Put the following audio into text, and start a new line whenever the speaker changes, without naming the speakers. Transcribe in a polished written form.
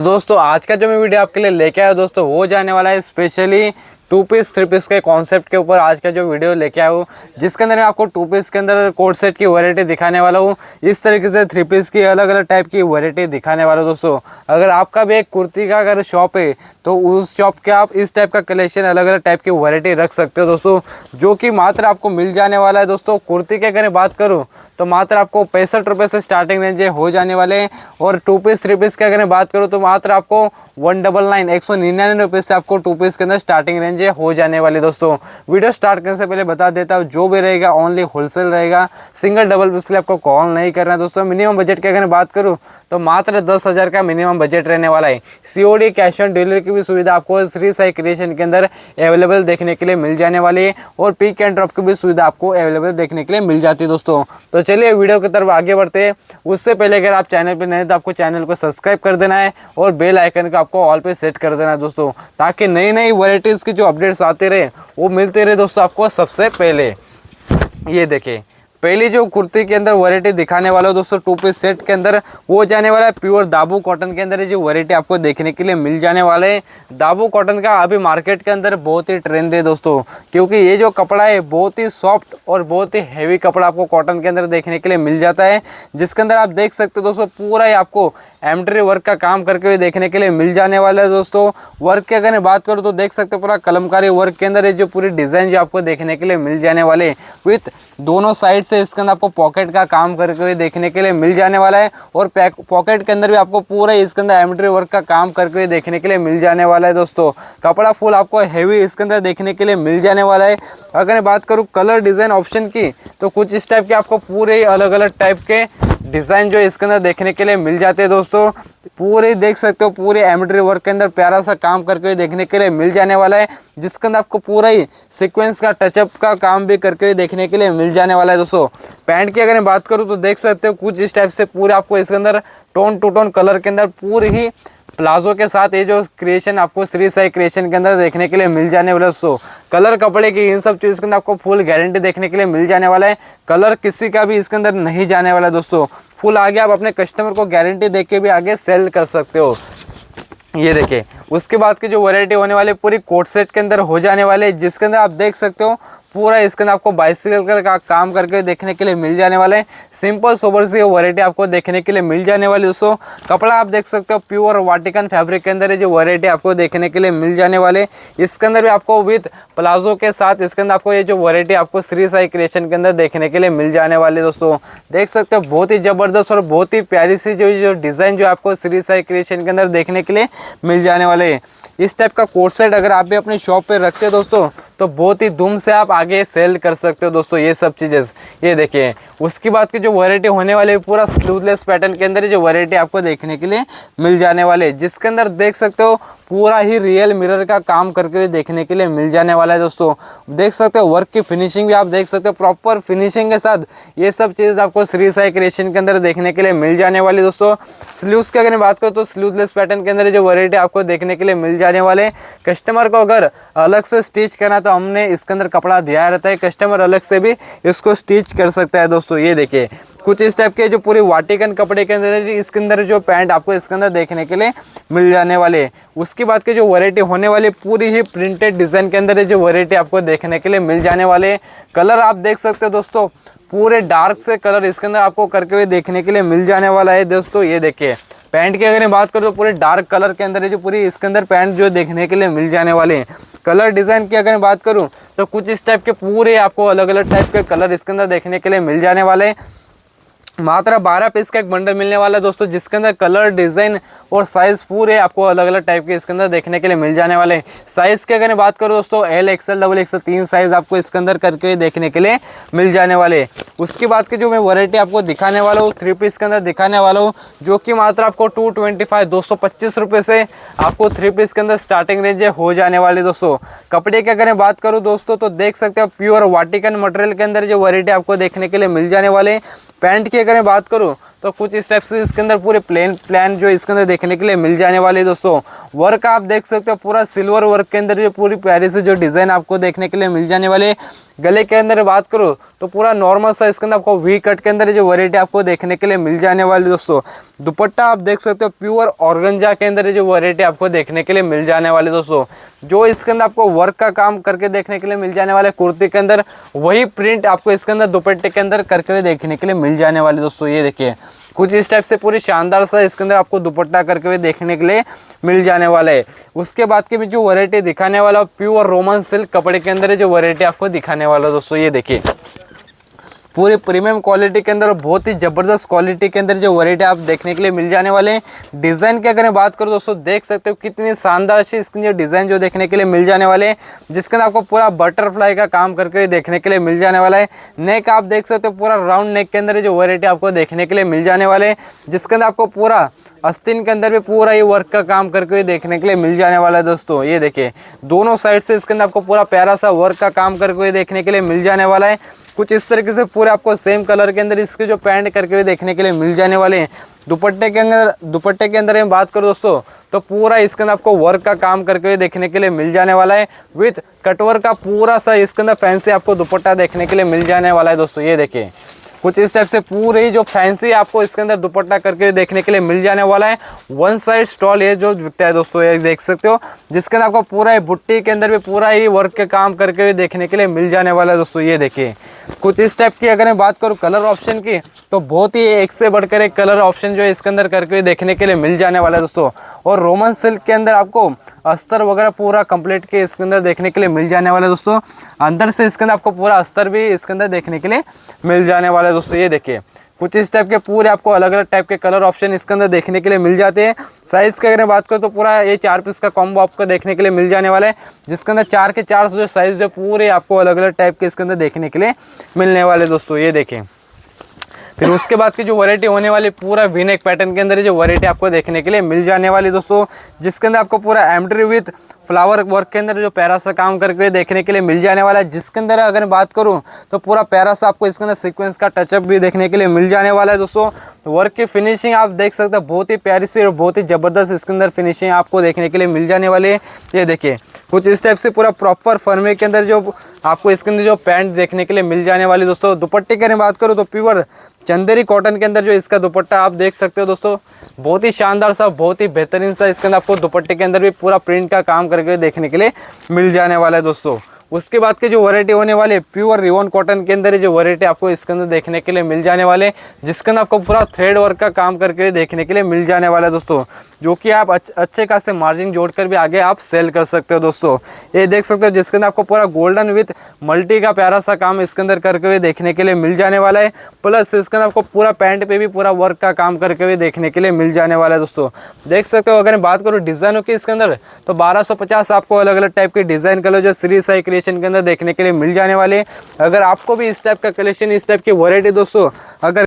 दोस्तों आज का जो मैं वीडियो आपके लिए लेके आया दोस्तों वो जाने वाला है specially two piece three piece के कॉन्सेप्ट के ऊपर। आज का जो वीडियो लेके आया हूँ जिसके अंदर मैं आपको टू पीस के अंदर कोट सेट की वैरायटी दिखाने वाला हूँ। इस तरीके से थ्री पीस की अलग अलग टाइप की वैरायटी दिखाने वाला हूँ। दोस्तों अगर आपका भी एक कुर्ती का अगर शॉप है तो उस शॉप के आप इस टाइप का कलेक्शन अलग अलग टाइप की वैरायटी रख सकते हो दोस्तों, जो कि मात्र आपको मिल जाने वाला है। दोस्तों कुर्ती की अगर बात करूँ तो मात्र आपको 65 रुपये से स्टार्टिंग रेंज हो जाने वाले हैं, और टू पीस थ्री पीस की अगर बात करूँ तो मात्र आपको 199 रुपये से आपको टू पीस के अंदर स्टार्टिंग रेंज हो जाने वाली। दोस्तों वीडियो स्टार्ट करने से पहले बता देता हूँ जो भी रहेगा ओनली होलसेल रहेगा, सिंगल डबल पीस के लिए आपको कॉल नहीं करना है। दोस्तों मिनिमम बजट की अगर बात करूँ तो मात्र 10,000 का मिनिमम बजट रहने वाला है। COD कैश ऑन डिलीवरी की भी सुविधा आपको श्री साई क्रिएशन के अंदर अवेलेबल देखने के लिए मिल जाने वाली है, और पिक एंड ड्रॉप की भी सुविधा आपको अवेलेबल देखने के लिए मिल जाती है। दोस्तों तो चलिए वीडियो की तरफ आगे बढ़ते हैं। उससे पहले अगर आप चैनल पर नए तो आपको चैनल को सब्सक्राइब कर देना है और बेल आइकन को आपको ऑल पे सेट कर देना है दोस्तों, ताकि नई नई वैरायटीज़ की जो अपडेट्स आते रहे वो मिलते रहे दोस्तों आपको सबसे पहले। ये देखिए पहली जो कुर्ती के अंदर वैरायटी दिखाने वाला हूँ दोस्तों टू पीस सेट के अंदर वो जाने वाला है प्योर दाबू कॉटन के अंदर। जो वैरायटी आपको देखने के लिए मिल जाने वाले हैं, दाबू कॉटन का अभी मार्केट के अंदर बहुत ही ट्रेंड है दोस्तों, क्योंकि ये जो कपड़ा है बहुत ही सॉफ्ट और बहुत ही हैवी कपड़ा आपको कॉटन के अंदर देखने के लिए मिल जाता है, जिसके अंदर आप देख सकते हो दोस्तों पूरा ही आपको एम्ब्रॉयडरी वर्क का काम करके हुए देखने के लिए मिल जाने वाला है। दोस्तों वर्क की अगर बात करूँ तो देख सकते हो पूरा कलमकारी वर्क के अंदर ये जो पूरी डिज़ाइन जो आपको देखने के लिए मिल जाने वाले, विथ दोनों साइड से इसके अंदर आपको पॉकेट का काम करके हुए देखने के लिए मिल जाने वाला है, और पॉकेट के अंदर भी आपको पूरा इसके अंदर एम्ब्रॉयडरी वर्क का काम करके हुए देखने के लिए मिल जाने वाला है। दोस्तों कपड़ा फुल आपको हैवी इसके अंदर देखने के लिए मिल जाने वाला है। अगर बात करूँ कलर डिज़ाइन ऑप्शन की तो कुछ इस टाइप के आपको पूरे अलग अलग टाइप के डिज़ाइन जो इसके अंदर देखने के लिए मिल जाते हैं। दोस्तों पूरे देख सकते हो पूरे एम्ब्रॉयडरी वर्क के अंदर प्यारा सा काम करके देखने के लिए मिल जाने वाला है, जिसके अंदर आपको पूरा ही सीक्वेंस का टचअप का काम भी करके देखने के लिए मिल जाने वाला है। दोस्तों पैंट की अगर बात करूँ तो देख सकते हो कुछ इस टाइप से पूरे आपको इसके अंदर टोन टू टोन कलर के अंदर पूरी ही प्लाजो के साथ ये जो क्रिएशन आपको श्री साई क्रिएशन के अंदर देखने के लिए मिल जाने वाला है। दोस्तों कलर कपड़े की इन सब चीज़ के अंदर आपको फुल गारंटी देखने के लिए मिल जाने वाला है, कलर किसी का भी इसके अंदर नहीं जाने वाला है। दोस्तों फुल आगे आप अपने कस्टमर को गारंटी देख के भी आगे सेल कर सकते हो। ये देखिए उसके बाद की जो वैरायटी होने वाली पूरी कोट सेट के अंदर हो जाने वाले, जिसके अंदर आप देख सकते हो पूरा इसके अंदर आपको बाइसिकल का काम करके देखने के लिए मिल जाने वाले हैं। सिंपल सोबर सी वैरायटी आपको देखने के लिए मिल जाने वाली। दोस्तों कपड़ा आप देख सकते हो प्योर वाटिकन फैब्रिक के अंदर जो वैरायटी आपको देखने के लिए मिल जाने वाले, इसके अंदर भी आपको विद प्लाजो के साथ इसके अंदर आपको ये जो वैरायटी आपको श्री साई क्रिएशन के अंदर देखने के लिए मिल जाने वाली। दोस्तों देख सकते हो बहुत ही ज़बरदस्त और बहुत ही प्यारी सी जो डिज़ाइन जो आपको श्री साई क्रिएशन के अंदर देखने के लिए मिल जाने वाले। इस टाइप का कोट सेट अगर आप भी अपनी शॉप पे रखते हो दोस्तों तो बहुत ही धूम से आप आगे सेल कर सकते हो। दोस्तों ये सब चीज़ें ये देखिए उसकी बाद की जो वैरायटी होने वाली है पूरा स्लीवलेस पैटर्न के अंदर जो वैरायटी आपको देखने के लिए मिल जाने वाले, जिसके अंदर देख सकते हो पूरा ही रियल मिरर का काम करके देखने के लिए मिल जाने वाला है। दोस्तों देख सकते हो वर्क की फिनिशिंग भी आप देख सकते हो प्रॉपर फिनिशिंग के साथ ये सब चीज़ आपको श्री साई क्रिएशन के अंदर देखने के लिए मिल जाने वाली। दोस्तों स्लीव्स की अगर बात करो तो स्लीवलेस पैटर्न के अंदर जो वैरायटी आपको देखने के लिए मिल जाने वाले, कस्टमर को अगर अलग से स्टिच करना तो हमने इसके अंदर कपड़ा दिया रहता है, कस्टमर अलग से भी इसको स्टिच कर सकता है। दोस्तों ये देखिए कुछ इस टाइप के जो पूरी वाटिकन कपड़े के अंदर इसके अंदर जो पैंट आपको इसके अंदर देखने के लिए मिल जाने वाले। उसके बाद की जो वैरायटी होने वाली पूरी ही प्रिंटेड डिज़ाइन के अंदर जो वैरायटी आपको देखने के लिए मिल जाने वाले, कलर आप देख सकते हो दोस्तों पूरे डार्क से कलर इसके अंदर आपको करके हुए देखने के लिए मिल जाने वाला है। दोस्तों ये देखिए पैंट की अगर बात करूँ तो पूरे डार्क कलर के अंदर जो पूरी इसके अंदर पैंट जो देखने के लिए मिल जाने वाले हैं। कलर डिज़ाइन की अगर बात करूँ तो कुछ इस टाइप के पूरे आपको अलग अलग टाइप के कलर इसके अंदर देखने के लिए मिल जाने वाले हैं। मात्र 12 पीस का एक बंडल मिलने वाला है दोस्तों, जिसके अंदर कलर डिज़ाइन और साइज़ पूरे आपको अलग अलग टाइप के इसके अंदर देखने के लिए मिल जाने वाले हैं। साइज़ की अगर बात करो दोस्तों L XL XXL 3 साइज़ आपको इसके अंदर करके देखने के लिए मिल जाने वाले। उसके बाद की जो मैं वैरायटी आपको दिखाने वाला हूँ थ्री पीस के अंदर दिखाने वाला हूँ, जो कि मात्र आपको 225 रुपये से आपको थ्री पीस के अंदर स्टार्टिंग रेंज हो जाने वाली। दोस्तों कपड़े की अगर बात करूँ दोस्तों तो देख सकते हो प्योर वाटिकन मटेरियल के अंदर जो वैरायटी आपको देखने के लिए मिल जाने वाले। पैंट की अगर बात करूँ तो कुछ इस टाइप से इसके अंदर पूरे प्लान जो इसके अंदर देखने के लिए मिल जाने वाले। दोस्तों वर्क आप देख सकते हो पूरा सिल्वर वर्क के अंदर जो पूरी प्यारी से जो डिज़ाइन आपको देखने के लिए मिल जाने वाले, गले के अंदर बात करूँ तो पूरा नॉर्मल सा इसके अंदर आपको वी कट के अंदर जो वैरायटी आपको देखने के लिए मिल जाने वाली दोस्तों। दुपट्टा आप देख सकते हो प्योर ऑर्गेन्जा के अंदर जो वैरायटी आपको देखने के लिए मिल जाने वाली दोस्तों। जो इसके अंदर आपको वर्क का काम करके देखने के लिए मिल जाने वाले कुर्ती के अंदर, वही प्रिंट आपको इसके अंदर दुपट्टे के अंदर करके हुए देखने के लिए मिल जाने वाले दोस्तों। ये देखिए कुछ इस टाइप से पूरी शानदार सा इसके अंदर आपको दुपट्टा करके हुए देखने के लिए मिल जाने वाला है। उसके बाद की भी जो वैरायटी दिखाने वाला प्योर रोमन सिल्क कपड़े के अंदर जो वैरायटी आपको दिखाने वाला दोस्तों। ये देखिए पूरी प्रीमियम क्वालिटी के अंदर, बहुत ही ज़बरदस्त क्वालिटी के अंदर जो वैरायटी आप देखने के लिए मिल जाने वाले हैं। डिज़ाइन की अगर मैं बात करूँ दोस्तों, देख सकते हो कितनी शानदार सी इसकी जो डिज़ाइन जो देखने के लिए मिल जाने वाले हैं, जिसके अंदर आपको पूरा बटरफ्लाई का काम करके देखने के लिए मिल जाने वाला है। नेक आप देख सकते हो पूरा राउंड नेक के अंदर जो वैरायटी आपको देखने के लिए मिल जाने वाले हैं, जिसके अंदर आपको पूरा आस्तीन के अंदर भी पूरा ये वर्क का काम करके देखने के लिए मिल जाने वाला है दोस्तों। ये देखिए दोनों साइड से इसके अंदर आपको पूरा प्यारा सा वर्क का काम करके देखने के लिए मिल जाने वाला है। कुछ इस तरीके से पूरे आपको सेम कलर के अंदर इसके जो पैंट करके हुए देखने के लिए मिल जाने वाले हैं। दुपट्टे के अंदर मैं बात करूँ दोस्तों तो पूरा इसके अंदर आपको वर्क का काम करके हुए देखने के लिए मिल जाने वाला है। विथ कटवर्क का पूरा सा इसके अंदर फैंसी आपको दुपट्टा देखने के लिए मिल जाने वाला है दोस्तों। ये देखिए कुछ इस टाइप से पूरे जो फैंसी आपको इसके अंदर दुपट्टा करके देखने के लिए मिल जाने वाला है। वन साइड स्टॉल ये जो बिकता है दोस्तों, ये देख सकते हो, जिसके अंदर आपको पूरा बुट्टी के अंदर भी पूरा ही वर्क के काम करके देखने के लिए मिल जाने वाला है दोस्तों। ये देखिए कुछ इस टाइप की अगर मैं बात करूँ कलर ऑप्शन की, तो बहुत ही एक से बढ़कर एक कलर ऑप्शन जो है इसके अंदर करके देखने के लिए मिल जाने वाला है दोस्तों। और रोमन सिल्क के अंदर आपको अस्तर वगैरह पूरा कंप्लीट के इसके अंदर देखने के लिए मिल जाने वाला है दोस्तों। अंदर से इसके अंदर आपको पूरा अस्तर भी इसके अंदर देखने के लिए मिल जाने वाला है दोस्तों। ये देखिए कुछ इस टाइप के पूरे आपको अलग अलग टाइप के कलर ऑप्शन इसके अंदर देखने के लिए मिल जाते हैं। साइज़ की अगर बात करूँ तो पूरा ये 4 पीस का कॉम्बो आपको देखने के लिए मिल जाने वाला है, जिसके अंदर 4 के 4 जो साइज़ जो पूरे आपको अलग अलग टाइप के इसके अंदर देखने के लिए मिलने वाले दोस्तों। ये देखें फिर उसके बाद की जो वैरायटी होने वाली पूरा वी-नेक पैटर्न के अंदर जो वैरायटी आपको देखने के लिए मिल जाने वाली दोस्तों, जिसके अंदर आपको पूरा एम्ब्रॉयडरी विथ फ्लावर वर्क के अंदर जो प्यारा सा काम करके देखने के लिए मिल जाने वाला है। जिसके अंदर अगर बात करूं तो पूरा प्यारा सा आपको इसके अंदर सीक्वेंस का टचअप भी देखने के लिए मिल जाने वाला है दोस्तों। वर्क की फिनिशिंग आप देख सकते हो बहुत ही प्यारी सी और बहुत ही ज़बरदस्त इसके अंदर फिनिशिंग आपको देखने के लिए मिल जाने वाली है। ये देखिए कुछ इस टाइप से पूरा प्रॉपर फर्मे के अंदर जो आपको इसके अंदर जो पैंट देखने के लिए मिल जाने वाली दोस्तों। दुपट्टे की अगर बात करूँ तो प्योर चंदेरी कॉटन के अंदर जो इसका दुपट्टा आप देख सकते हो दोस्तों, बहुत ही शानदार सा बहुत ही बेहतरीन सा इसके अंदर आपको दुपट्टे के अंदर भी पूरा प्रिंट का काम करके देखने के लिए मिल जाने वाला है दोस्तों। उसके बाद की जो वैरायटी होने वाले प्योर रिवॉन कॉटन के अंदर जो वैरायटी आपको इसके अंदर देखने के लिए मिल जाने वाले, जिसके अंदर आपको पूरा थ्रेड वर्क का काम करके देखने के लिए मिल जाने वाला है दोस्तों, जो कि आप अच्छे खासे मार्जिन जोड़कर भी आगे आप सेल कर सकते हो दोस्तों। ये देख सकते हो जिसके अंदर आपको पूरा गोल्डन विथ मल्टी का प्यारा सा काम इसके अंदर करके हुए देखने के लिए मिल जाने वाला है। प्लस इसके अंदर आपको पूरा पैंट पे भी पूरा वर्क का काम करके हुए देखने के लिए मिल जाने वाला है दोस्तों। देख सकते हो अगर मैं बात करूँ डिज़ाइनों की इसके अंदर तो 1250 आपको अलग अलग टाइप के डिज़ाइन कलर जो श्री साई क्रिएशन के अंदर देखने के लिए मिल जाने वाले। अगर आपको भी इस टाइप का कलेक्शन इस टाइप की वैरायटी दोस्तों अगर